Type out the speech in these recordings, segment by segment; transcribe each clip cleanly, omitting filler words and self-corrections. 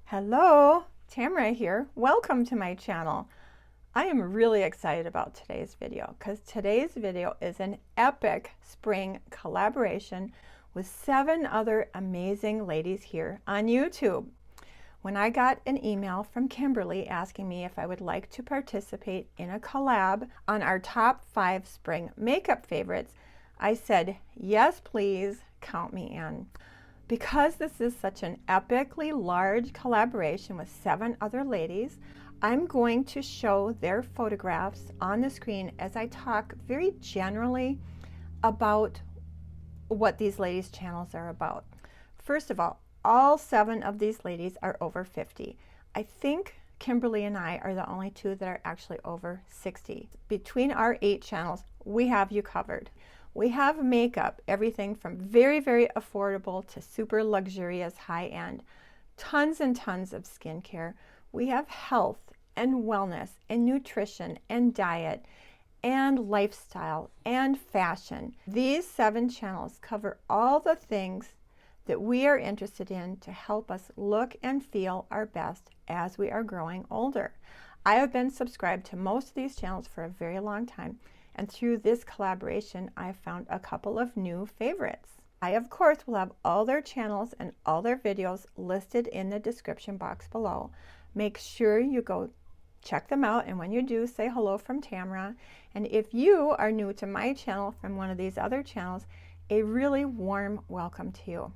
Hello, Tamara here. Welcome to my channel. I am really excited about today's video because today's video is an epic spring collaboration with 7 other amazing ladies here on YouTube. When I got an email from Kimberly asking me if I would like to participate in a collab on our top 5 spring makeup favorites, I said, yes, please, count me in. Because this is such an epically large collaboration with 7 other ladies, I'm going to show their photographs on the screen as I talk very generally about what these ladies' channels are about. First of all 7 of these ladies are over 50. I think Kimberly and I are the only 2 that are actually over 60. Between our 8 channels, we have you covered. We have makeup, everything from very, very affordable to super luxurious high-end. Tons and tons of skincare. We have health and wellness and nutrition and diet and lifestyle and fashion. These 7 channels cover all the things that we are interested in to help us look and feel our best as we are growing older. I have been subscribed to most of these channels for a very long time. And through this collaboration, I have found a couple of new favorites. I, of course, will have all their channels and all their videos listed in the description box below. Make sure you go check them out, and when you do, say hello from Tamara. And if you are new to my channel from one of these other channels, a really warm welcome to you.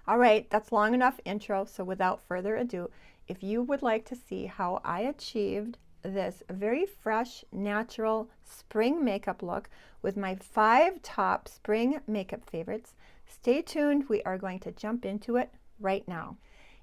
All right, that's long enough intro, so without further ado, if you would like to see how I achieved this very fresh, natural spring makeup look with my 5 top spring makeup favorites, stay tuned. We are going to jump into it right now.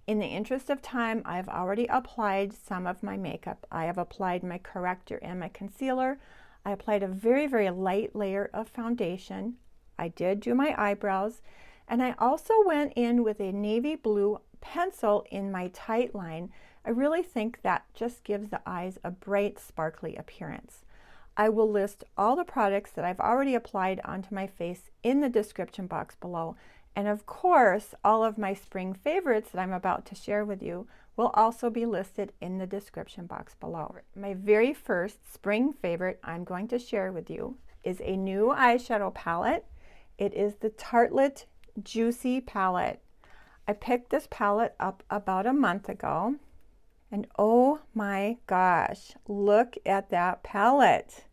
In the interest of time, I've already applied some of my makeup. I have applied my corrector and my concealer. I applied a very, very light layer of foundation. I did do my eyebrows, and I also went in with a navy blue pencil in my tight line. I really think that just gives the eyes a bright, sparkly appearance. I will list all the products that I've already applied onto my face in the description box below. And of course, all of my spring favorites that I'm about to share with you will also be listed in the description box below. My very first spring favorite I'm going to share with you is a new eyeshadow palette. It is the Tartelette Juicy palette. I picked this palette up about a month ago. And oh my gosh, look at that palette.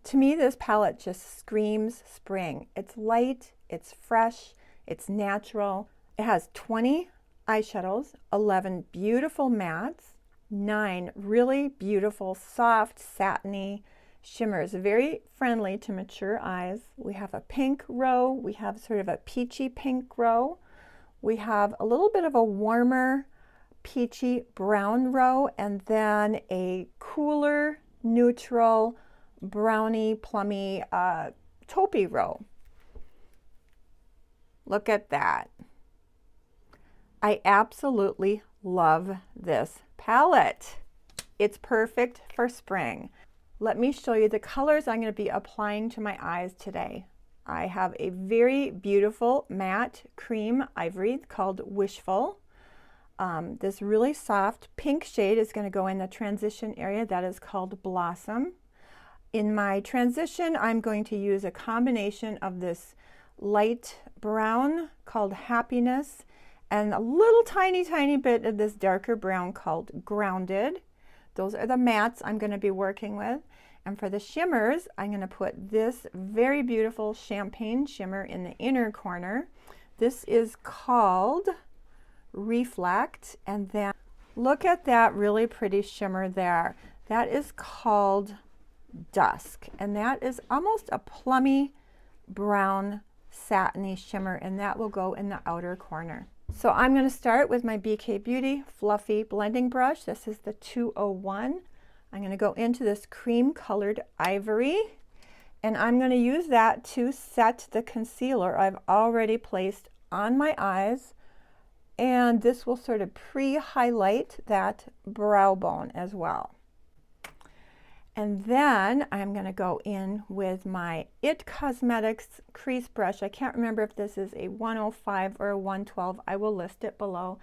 To me, this palette just screams spring. It's light, it's fresh, it's natural. It has 20 eyeshadows, 11 beautiful mattes, 9 really beautiful, soft, satiny shimmers, very friendly to mature eyes. We have a pink row, we have sort of a peachy pink row. We have a little bit of a warmer peachy brown row, and then a cooler neutral browny plummy taupey row. Look at that. I absolutely love this palette. It's perfect for spring. Let me show you the colors I'm going to be applying to my eyes today. I have a very beautiful matte cream ivory called Wishful. This really soft pink shade is going to go in the transition area that is called Blossom. In my transition, I'm going to use a combination of this light brown called Happiness and a little tiny bit of this darker brown called Grounded. Those are the mattes I'm going to be working with. And for the shimmers, I'm going to put this very beautiful champagne shimmer in the inner corner. This is called Reflect, and then look at that really pretty shimmer there. That is called Dusk, and that is almost a plummy brown satiny shimmer, and that will go in the outer corner. So I'm going to start with my BK Beauty fluffy blending brush. This is the 201. I'm going to go into this cream colored ivory, and I'm going to use that to set the concealer I've already placed on my eyes. And this will sort of pre-highlight that brow bone as well. And then I'm going to go in with my IT Cosmetics crease brush. I can't remember if this is a 105 or a 112. I will list it below.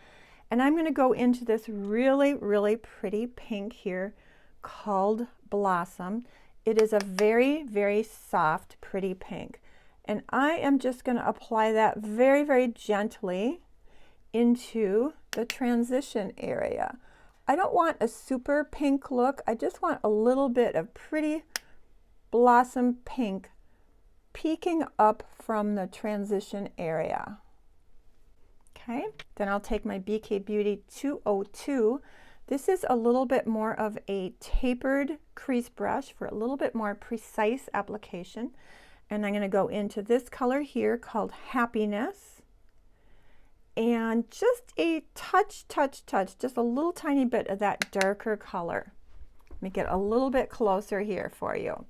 And I'm going to go into this really, really pretty pink here called Blossom. It is a very, very soft, pretty pink. And I am just going to apply that very, very gently into the transition area. I don't want a super pink look. I just want a little bit of pretty blossom pink peeking up from the transition area. Okay, then I'll take my BK Beauty 202. This is a little bit more of a tapered crease brush for a little bit more precise application. And I'm going to go into this color here called Happiness. And just a touch, just a little tiny bit of that darker color. Let me get a little bit closer here for you.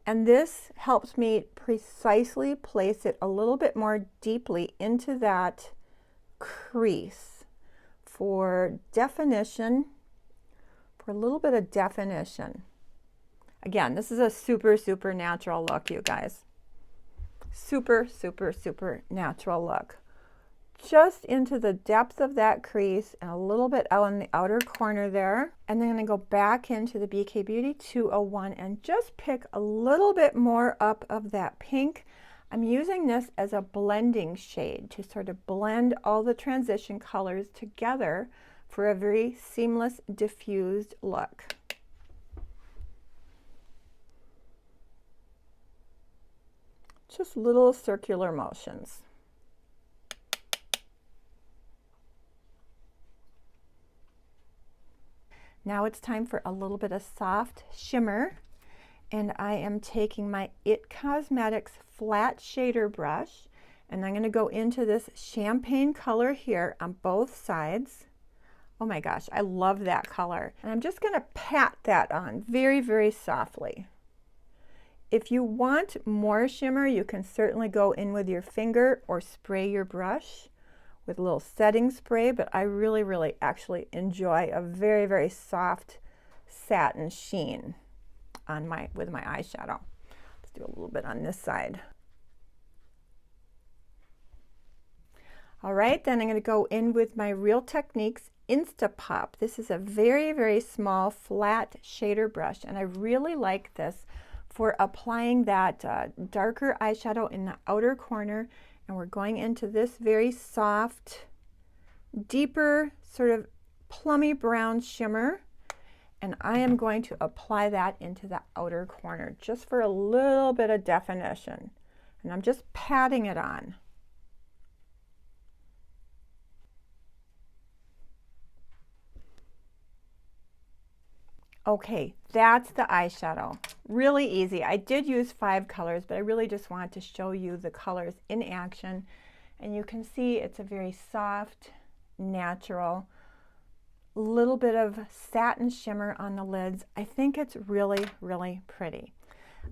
And this helps me precisely place it a little bit more deeply into that crease for definition, for a little bit of definition. Again, this is a super, super natural look, you guys. Super, super, super natural look. Just into the depth of that crease and a little bit out in the outer corner there. And then I'm going to go back into the BK Beauty 201 and just pick a little bit more up of that pink. I'm using this as a blending shade to sort of blend all the transition colors together for a very seamless, diffused look. Just little circular motions. Now it's time for a little bit of soft shimmer, and I am taking my IT Cosmetics flat shader brush, and I'm going to go into this champagne color here on both sides. Oh my gosh, I love that color. And I'm just going to pat that on very, very softly. If you want more shimmer, you can certainly go in with your finger or spray your brush with a little setting spray, but I really, really actually enjoy a very, very soft satin sheen on with my eyeshadow. Let's do a little bit on this side. All right, then I'm going to go in with my Real Techniques Instapop. This is a very, very small flat shader brush, and I really like this for applying that darker eyeshadow in the outer corner. And we're going into this very soft, deeper, sort of plummy brown shimmer. And I am going to apply that into the outer corner just for a little bit of definition. And I'm just patting it on. Okay, that's the eyeshadow. Really easy. I did use 5 colors, but I really just wanted to show you the colors in action. And you can see it's a very soft, natural, little bit of satin shimmer on the lids. I think it's really, really pretty.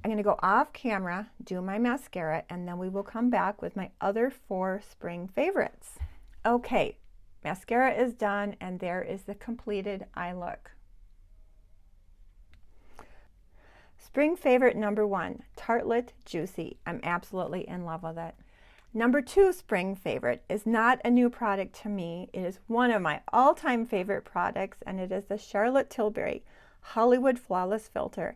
I'm going to go off camera, do my mascara, and then we will come back with my other 4 spring favorites. Okay, mascara is done, and there is the completed eye look. Spring favorite number 1, Tartelette Juicy. I'm absolutely in love with it. Number 2 spring favorite is not a new product to me. It is one of my all-time favorite products, and it is the Charlotte Tilbury Hollywood Flawless Filter.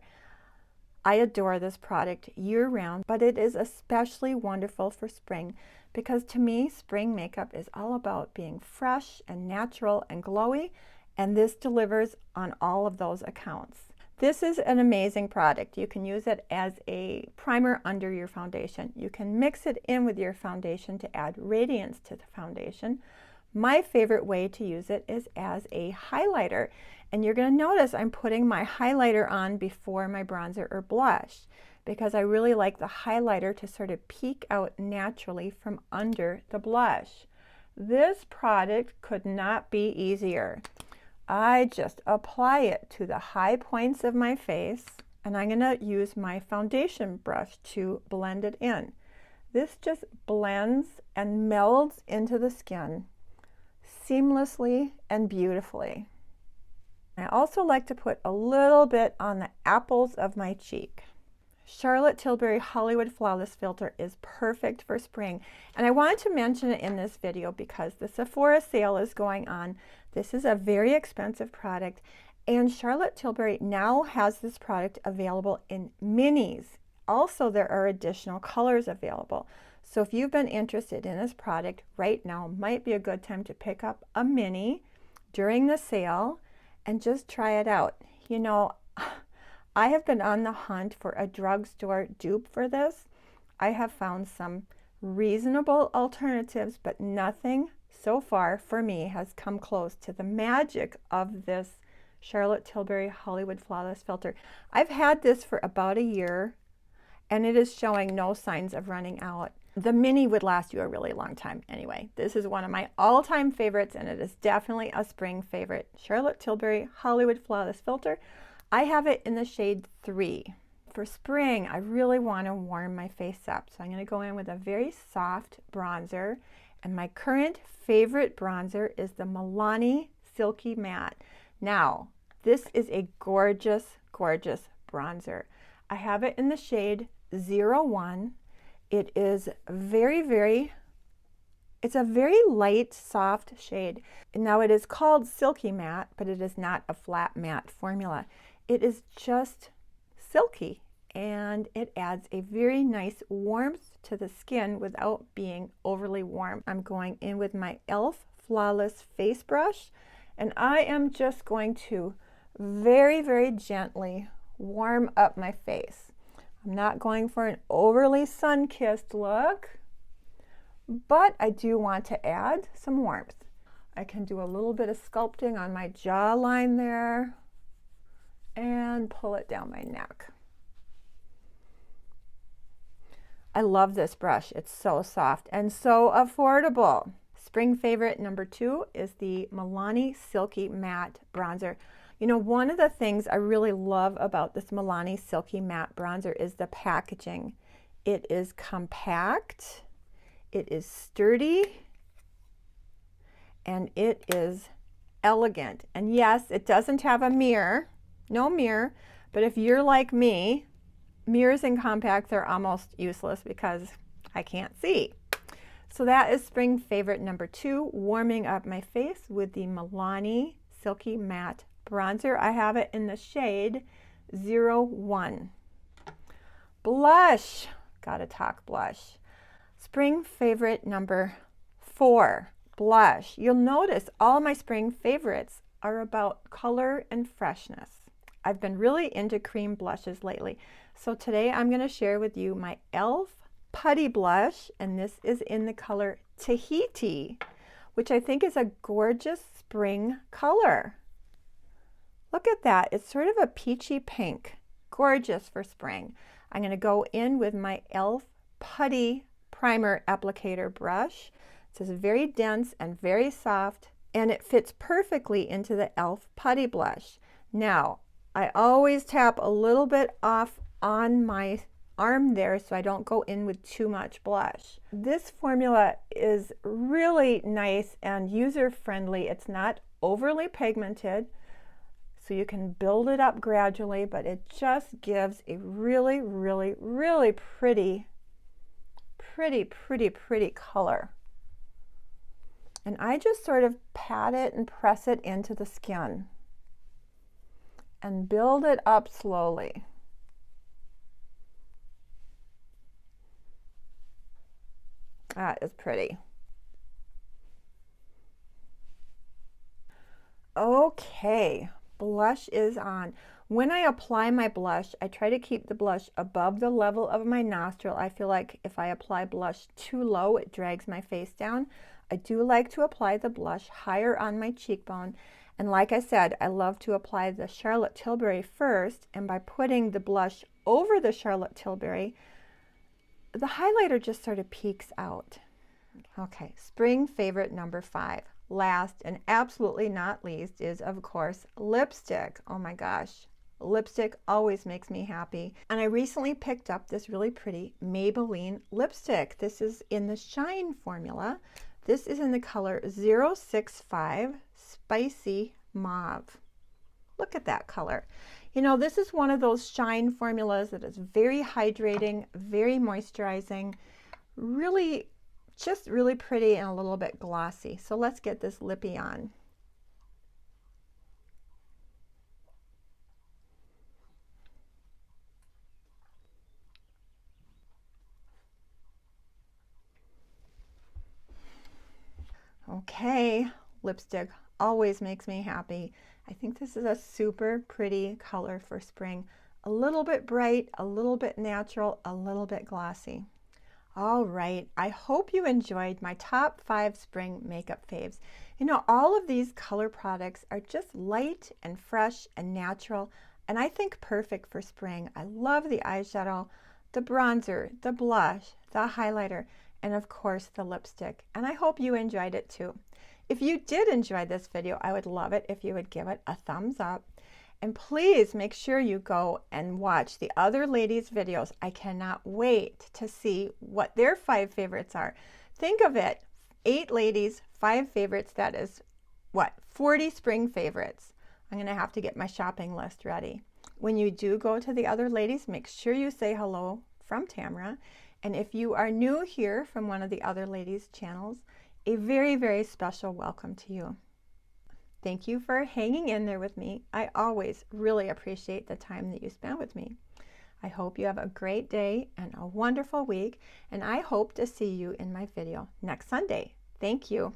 I adore this product year-round, but it is especially wonderful for spring because to me, spring makeup is all about being fresh and natural and glowy, and this delivers on all of those accounts. This is an amazing product. You can use it as a primer under your foundation. You can mix it in with your foundation to add radiance to the foundation. My favorite way to use it is as a highlighter. And you're going to notice I'm putting my highlighter on before my bronzer or blush because I really like the highlighter to sort of peek out naturally from under the blush. This product could not be easier. I just apply it to the high points of my face, and I'm going to use my foundation brush to blend it in. This just blends and melds into the skin seamlessly and beautifully. I also like to put a little bit on the apples of my cheek. Charlotte Tilbury Hollywood Flawless Filter is perfect for spring. And I wanted to mention it in this video because the Sephora sale is going on. This is a very expensive product, and Charlotte Tilbury now has this product available in minis. Also, there are additional colors available. So if you've been interested in this product, right now might be a good time to pick up a mini during the sale and just try it out. You know, I have been on the hunt for a drugstore dupe for this. I have found some reasonable alternatives, but nothing so far for me has come close to the magic of this Charlotte Tilbury Hollywood Flawless Filter. I've had this for about a year, and it is showing no signs of running out. The mini would last you a really long time anyway. This is one of my all-time favorites, and it is definitely a spring favorite. Charlotte Tilbury Hollywood Flawless Filter. I have it in the shade 3. For spring, I really want to warm my face up, so I'm going to go in with a very soft bronzer, and my current favorite bronzer is the Milani Silky Matte. Now, this is a gorgeous, gorgeous bronzer. I have it in the shade 01. It is it's a very light, soft shade. Now, it is called Silky Matte, but it is not a flat matte formula. It is just silky, and it adds a very nice warmth to the skin without being overly warm. I'm going in with my e.l.f. Flawless Face Brush, and I am just going to very, very gently warm up my face. I'm not going for an overly sun-kissed look, but I do want to add some warmth. I can do a little bit of sculpting on my jawline there and pull it down my neck. I love this brush. It's so soft and so affordable. Spring favorite number 2 is the Milani Silky Matte Bronzer. You know, one of the things I really love about this Milani Silky Matte Bronzer is the packaging. It is compact, it is sturdy, and it is elegant. And yes, it doesn't have a mirror, no mirror, but if you're like me, mirrors and compacts are almost useless because I can't see. So that is spring favorite number 2, warming up my face with the Milani Silky Matte Bronzer. I have it in the shade 01. Blush, gotta talk blush. Spring favorite number 4, blush. You'll notice all my spring favorites are about color and freshness. I've been really into cream blushes lately. So today I'm going to share with you my e.l.f. Putty Blush, and this is in the color Tahiti, which I think is a gorgeous spring color. Look at that. It's sort of a peachy pink. Gorgeous for spring. I'm going to go in with my e.l.f. Putty Primer Applicator brush. This is very dense and very soft, and it fits perfectly into the e.l.f. Putty Blush. Now, I always tap a little bit off on my arm there so I don't go in with too much blush. This formula is really nice and user-friendly. It's not overly pigmented, so you can build it up gradually, but it just gives a really, really, really pretty color. And I just sort of pat it and press it into the skin and build it up slowly. That is pretty. Okay, blush is on. When I apply my blush, I try to keep the blush above the level of my nostril. I feel like if I apply blush too low, it drags my face down. I do like to apply the blush higher on my cheekbone. And like I said, I love to apply the Charlotte Tilbury first, and by putting the blush over the Charlotte Tilbury, the highlighter just sort of peeks out. Okay, spring favorite number 5. Last and absolutely not least is, of course, lipstick. Oh my gosh, lipstick always makes me happy. And I recently picked up this really pretty Maybelline lipstick. This is in the Shine formula. This is in the color 065 Spicy Mauve. Look at that color. You know, this is one of those shine formulas that is very hydrating, very moisturizing, really, just really pretty and a little bit glossy. So let's get this lippy on. Okay, lipstick always makes me happy. I think this is a super pretty color for spring. A little bit bright, a little bit natural, a little bit glossy. All right, I hope you enjoyed my top 5 spring makeup faves. You know, all of these color products are just light and fresh and natural, and I think perfect for spring. I love the eyeshadow, the bronzer, the blush, the highlighter, and of course the lipstick. And I hope you enjoyed it too. If you did enjoy this video, I would love it if you would give it a thumbs up. And please make sure you go and watch the other ladies' videos. I cannot wait to see what their 5 favorites are. Think of it, 8 ladies, 5 favorites. That is, what, 40 spring favorites. I'm going to have to get my shopping list ready. When you do go to the other ladies, make sure you say hello from Tamara. And if you are new here from one of the other ladies' channels, a very, very special welcome to you. Thank you for hanging in there with me. I always really appreciate the time that you spend with me. I hope you have a great day and a wonderful week, and I hope to see you in my video next Sunday. Thank you.